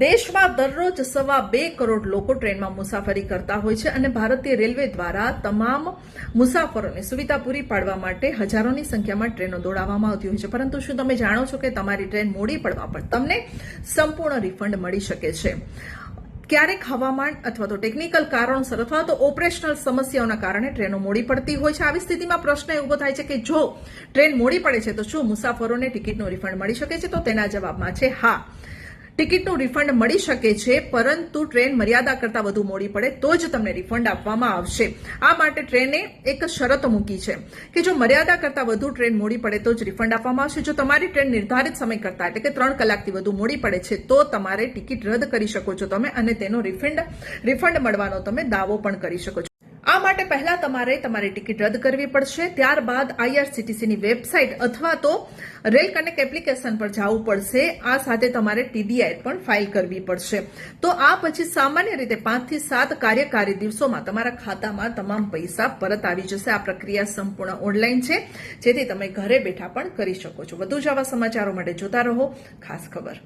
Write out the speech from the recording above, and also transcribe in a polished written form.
દેશમાં દરરોજ 2.25 કરોડ લોકો ટ્રેનમાં મુસાફરી કરતા હોય છે અને ભારતીય રેલવે દ્વારા તમામ મુસાફરોને સુવિધા પૂરી પાડવા માટે હજારોની સંખ્યામાં ટ્રેનો દોડાવવામાં આવતી હોય છે. પરંતુ શું તમે જાણો છો કે તમારી ટ્રેન મોડી પડવા પર તમને સંપૂર્ણ રિફંડ મળી શકે છે? ક્યારેક હવામાન અથવા તો ટેકનિકલ કારણોસર અથવા તો ઓપરેશનલ સમસ્યાઓના કારણે ટ્રેનો મોડી પડતી હોય છે. આવી સ્થિતિમાં પ્રશ્ન એ ઉભો થાય છે કે જો ટ્રેન મોડી પડે છે તો શું મુસાફરોને ટિકિટનું રિફંડ મળી શકે છે? તો તેના જવાબમાં છે હા. ટિકિટનું રિફંડ મળી શકે છે, પરંતુ ટ્રેન મર્યાદા કરતાં વધુ મોડી પડે તો જ તમને રિફંડ આપવામાં આવશે. આ માટે ટ્રેને એક શરત મૂકી છે કે જો મર્યાદા કરતાં વધુ ટ્રેન મોડી પડે તો જ રિફંડ આપવામાં આવશે. જો તમારી ટ્રેન નિર્ધારિત સમય કરતાં એટલે કે 3 કલાકથી વધુ મોડી પડે છે તો તમારે ટિકિટ રદ કરી શકો છો તમે અને તેનો રિફંડ મળવાનો તમે દાવો પણ કરી શકો છો. આ માટે પહેલા તમારે તમારી ટિકિટ રદ કરવી પડશે. ત્યારબાદ IRCTCની વેબસાઇટ અથવા તો રેલ કનેક્ટ એપ્લિકેશન પર જવું પડશે. આ સાથે તમારે TDI પણ ફાઇલ કરવી પડશે. તો આ પછી સામાન્ય રીતે 5 થી 7 કાર્યકારી દિવસોમાં તમારા ખાતામાં તમામ પૈસા પરત આવી જશે. આ પ્રક્રિયા સંપૂર્ણ ઓનલાઈન છે, જેથી તમે ઘરે બેઠા પણ કરી શકો છો. વધુ જ આવા સમાચારો માટે જોતા રહો ખાસ ખબર.